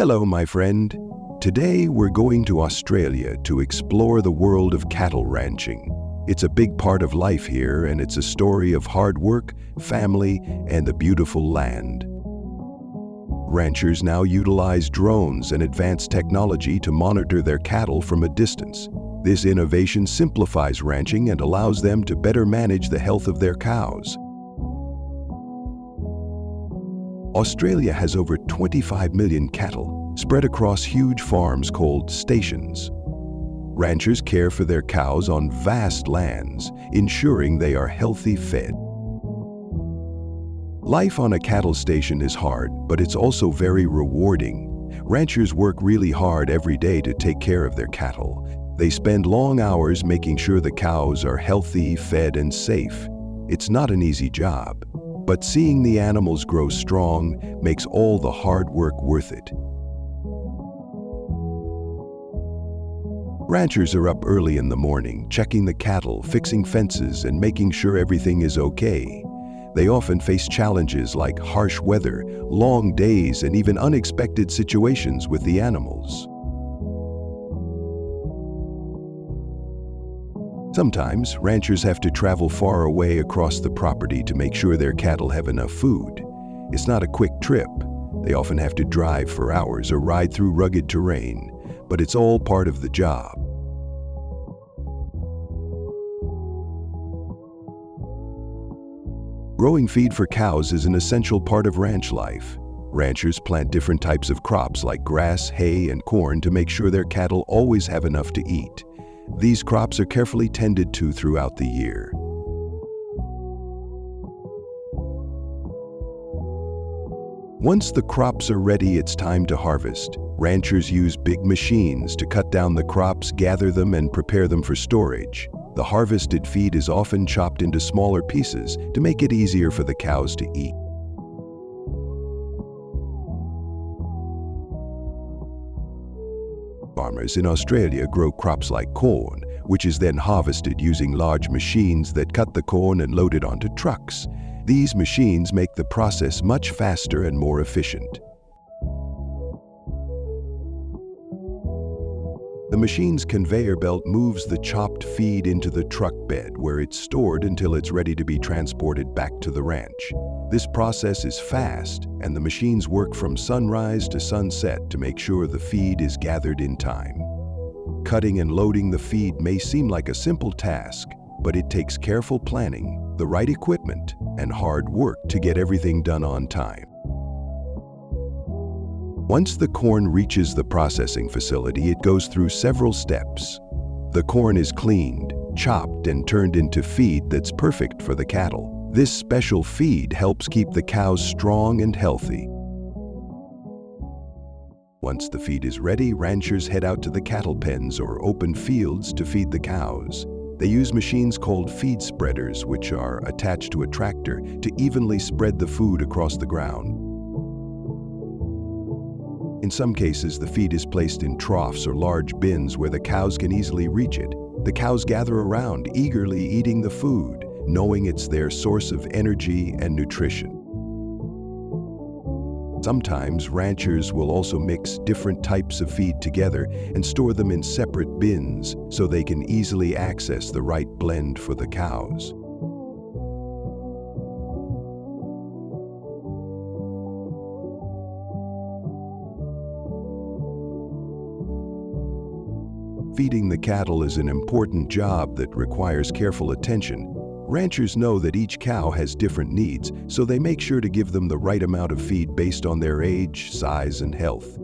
Hello, my friend. Today we're going to Australia to explore the world of cattle ranching. It's a big part of life here, and it's a story of hard work, family, and the beautiful land. Ranchers now utilize drones and advanced technology to monitor their cattle from a distance. This innovation simplifies ranching and allows them to better manage the health of their cows. Australia has over 25 million cattle spread across huge farms called stations. Ranchers care for their cows on vast lands, ensuring they are healthy fed. Life on a cattle station is hard, but it's also very rewarding. Ranchers work really hard every day to take care of their cattle. They spend long hours making sure the cows are healthy, fed, and safe. It's not an easy job, but seeing the animals grow strong makes all the hard work worth it. Ranchers are up early in the morning, checking the cattle, fixing fences, and making sure everything is okay. They often face challenges like harsh weather, long days, and even unexpected situations with the animals. Sometimes, ranchers have to travel far away across the property to make sure their cattle have enough food. It's not a quick trip. They often have to drive for hours or ride through rugged terrain, but it's all part of the job. Growing feed for cows is an essential part of ranch life. Ranchers plant different types of crops like grass, hay, and corn to make sure their cattle always have enough to eat. These crops are carefully tended to throughout the year. Once the crops are ready, it's time to harvest. Ranchers use big machines to cut down the crops, gather them, and prepare them for storage. The harvested feed is often chopped into smaller pieces to make it easier for the cows to eat. Farmers in Australia grow crops like corn, which is then harvested using large machines that cut the corn and load it onto trucks. These machines make the process much faster and more efficient. The machine's conveyor belt moves the chopped feed into the truck bed, where it's stored until it's ready to be transported back to the ranch. This process is fast, and the machines work from sunrise to sunset to make sure the feed is gathered in time. Cutting and loading the feed may seem like a simple task, but it takes careful planning, the right equipment, and hard work to get everything done on time. Once the corn reaches the processing facility, it goes through several steps. The corn is cleaned, chopped, and turned into feed that's perfect for the cattle. This special feed helps keep the cows strong and healthy. Once the feed is ready, ranchers head out to the cattle pens or open fields to feed the cows. They use machines called feed spreaders, which are attached to a tractor to evenly spread the food across the ground. In some cases, the feed is placed in troughs or large bins where the cows can easily reach it. The cows gather around, eagerly eating the food, knowing it's their source of energy and nutrition. Sometimes ranchers will also mix different types of feed together and store them in separate bins so they can easily access the right blend for the cows. Feeding the cattle is an important job that requires careful attention. Ranchers know that each cow has different needs, so they make sure to give them the right amount of feed based on their age, size, and health.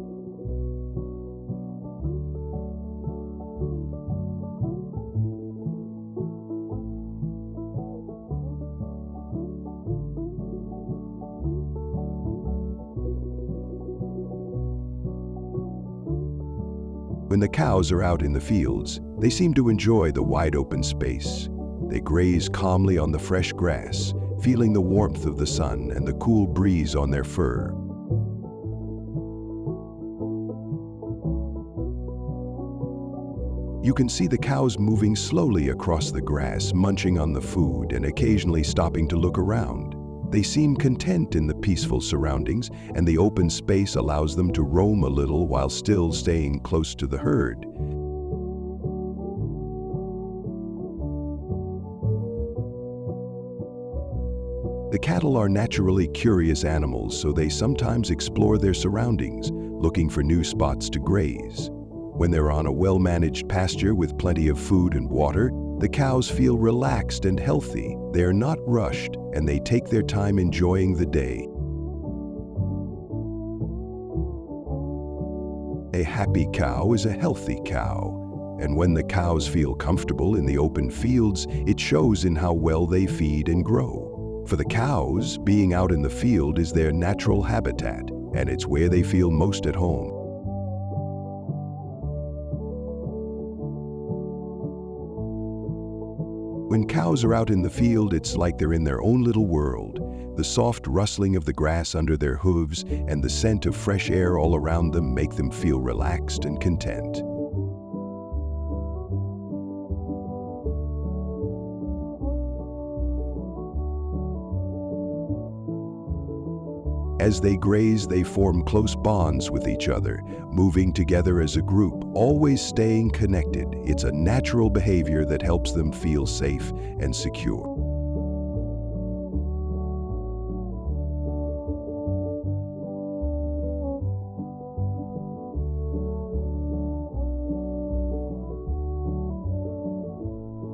When the cows are out in the fields, they seem to enjoy the wide open space. They graze calmly on the fresh grass, feeling the warmth of the sun and the cool breeze on their fur. You can see the cows moving slowly across the grass, munching on the food and occasionally stopping to look around. They seem content in the peaceful surroundings, and the open space allows them to roam a little while still staying close to the herd. The cattle are naturally curious animals, so they sometimes explore their surroundings, looking for new spots to graze. When they're on a well-managed pasture with plenty of food and water, the cows feel relaxed and healthy. They are not rushed, and they take their time enjoying the day. A happy cow is a healthy cow, and when the cows feel comfortable in the open fields, it shows in how well they feed and grow. For the cows, being out in the field is their natural habitat, and it's where they feel most at home. When cows are out in the field, it's like they're in their own little world. The soft rustling of the grass under their hooves and the scent of fresh air all around them make them feel relaxed and content. As they graze, they form close bonds with each other, moving together as a group, always staying connected. It's a natural behavior that helps them feel safe and secure.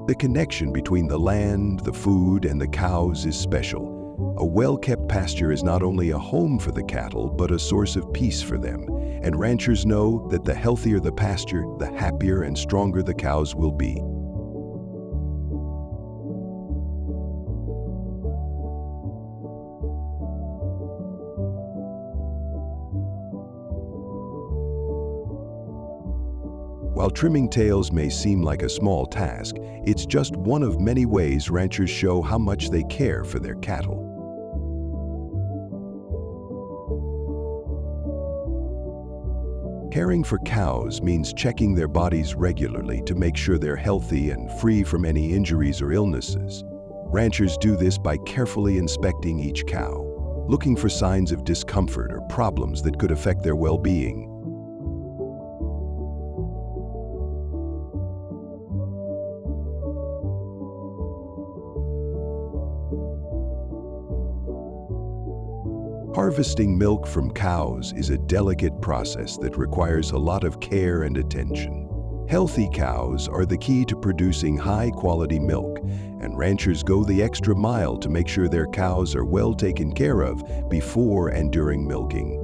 The connection between the land, the food, and the cows is special. A well-kept pasture is not only a home for the cattle, but a source of peace for them. And ranchers know that the healthier the pasture, the happier and stronger the cows will be. While trimming tails may seem like a small task, it's just one of many ways ranchers show how much they care for their cattle. Caring for cows means checking their bodies regularly to make sure they're healthy and free from any injuries or illnesses. Ranchers do this by carefully inspecting each cow, looking for signs of discomfort or problems that could affect their well-being. Harvesting milk from cows is a delicate process that requires a lot of care and attention. Healthy cows are the key to producing high-quality milk, and ranchers go the extra mile to make sure their cows are well taken care of before and during milking.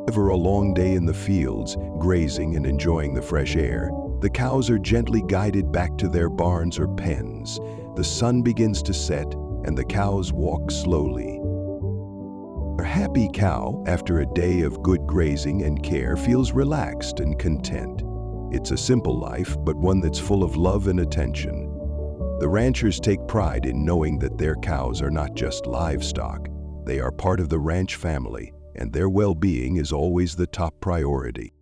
After a long day in the fields, grazing and enjoying the fresh air, the cows are gently guided back to their barns or pens. The sun begins to set, and the cows walk slowly. A happy cow, after a day of good grazing and care, feels relaxed and content. It's a simple life, but one that's full of love and attention. The ranchers take pride in knowing that their cows are not just livestock. They are part of the ranch family, and their well-being is always the top priority.